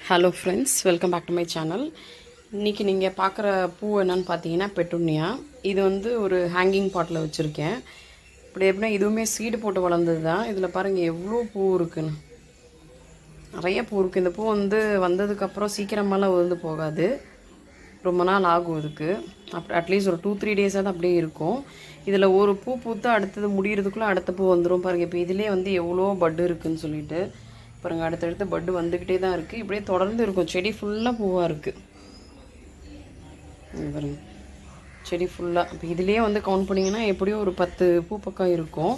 Hello friends, welcome back to my channel. இன்றைக்கி நீங்கள் பார்க்குற பூ என்னன்னு பார்த்தீங்கன்னா பெட்டுனியா. இது வந்து ஒரு ஹேங்கிங் பாட்டில் வச்சுருக்கேன். இப்படி எப்படின்னா இதுவுமே சீடு போட்டு வளர்ந்தது தான். இதில் பாருங்கள் எவ்வளோ பூ இருக்குன்னு, நிறைய பூ இருக்குது. இந்த பூ வந்து வந்ததுக்கப்புறம் சீக்கிரமாலாம் வந்து போகாது, ரொம்ப நாள் ஆகும் இதுக்கு. அட்லீஸ்ட் ஒரு 2-3 டேஸாக தான் அப்படியே இருக்கும். இதில் ஒரு பூ பூத்து அடுத்தது முடிகிறதுக்குள்ளே அடுத்த பூ வந்துடும் பாருங்கள். இப்போ இதிலே வந்து எவ்வளோ பட்டு இருக்குதுன்னு சொல்லிட்டு பாருங்கள், அடுத்தடுத்து பட்டு வந்துக்கிட்டே தான் இருக்குது. இப்படியே தொடர்ந்து இருக்கும். செடி ஃபுல்லாக பூவாக இருக்குது பாருங்கள், செடி ஃபுல்லாக. இப்போ இதுலேயே வந்து கவுண்ட் பண்ணிங்கன்னா எப்படியும் ஒரு 10 பூ பக்கம் இருக்கும்.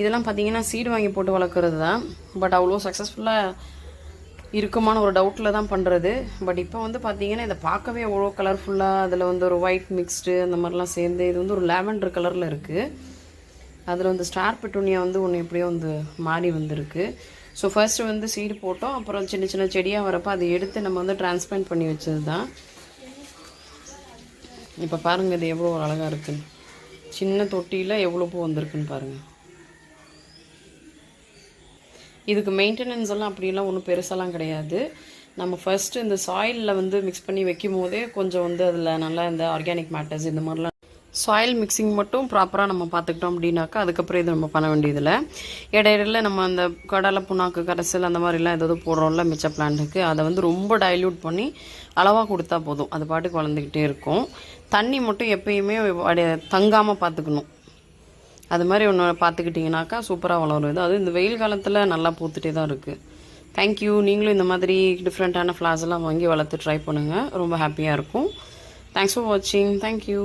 இதெல்லாம் பார்த்தீங்கன்னா சீடு வாங்கி போட்டு வளர்க்குறது தான். பட் அவ்வளோ சக்ஸஸ்ஃபுல்லாக இருக்குமான ஒரு டவுட்டில் தான் பண்ணுறது. பட் இப்போ வந்து பார்த்தீங்கன்னா இதை பார்க்கவே எவ்வளோ கலர்ஃபுல்லாக, அதில் வந்து ஒரு ஒயிட் மிக்ஸ்டு அந்த மாதிரிலாம் சேர்ந்து இது வந்து ஒரு லாவெண்டர் கலரில் இருக்குது. அதில் வந்து ஸ்டார் பெட்டூனியா வந்து ஒன்று எப்படியோ வந்து மாறி வந்திருக்கு. ஸோ ஃபர்ஸ்ட்டு வந்து சீடு போட்டோம், அப்புறம் சின்ன சின்ன செடியாக வரப்போ அதை எடுத்து நம்ம வந்து டிரான்ஸ்பிளான்ட் பண்ணி வச்சது தான். இப்போ பாருங்கள் இது எவ்வளோ அழகாக இருக்குன்னு. சின்ன தொட்டியில் எவ்வளோ பூ வந்திருக்குன்னு பாருங்கள். இதுக்கு மெயின்டெனன்ஸ் எல்லாம் அப்படிலாம் ஒன்றும் பெருசாலாம் கிடையாது. நம்ம ஃபர்ஸ்ட்டு இந்த சாயிலில் வந்து மிக்ஸ் பண்ணி வைக்கும் போதே கொஞ்சம் வந்து அதில் நல்லா இந்த ஆர்கானிக் மேட்டர்ஸ் இந்த மாதிரிலாம் சாயில் மிக்சிங் மட்டும் ப்ராப்பராக நம்ம பார்த்துக்கிட்டோம் அப்படின்னாக்கா அதுக்கப்புறம் இது நம்ம பண்ண வேண்டியதில்லை. இடையில நம்ம அந்த கடலை புண்ணாக்கு கரைசல் அந்த மாதிரிலாம் ஏதாவது போடுறோம்ல மிச்ச பிளான்ட்டுக்கு, அதை வந்து ரொம்ப டைல்யூட் பண்ணி அளவாக கொடுத்தா போதும், அது பாட்டுக்கு வளர்ந்துக்கிட்டே இருக்கும். தண்ணி மட்டும் எப்பயுமே தங்காமல் பார்த்துக்கணும். அது மாதிரி ஒன்று பார்த்துக்கிட்டிங்கனாக்கா சூப்பராக வளரும். இது அது இந்த வெயில் காலத்தில் நல்லா பூத்துட்டே தான் இருக்குது. தேங்க்யூ. நீங்களும் இந்த மாதிரி டிஃப்ரெண்ட்டான ஃப்ளார்ஸ் எல்லாம் வாங்கி வளர்த்து ட்ரை பண்ணுங்கள், ரொம்ப ஹாப்பியாக இருக்கும். தேங்க்ஸ் ஃபார் வாட்சிங். தேங்க்யூ.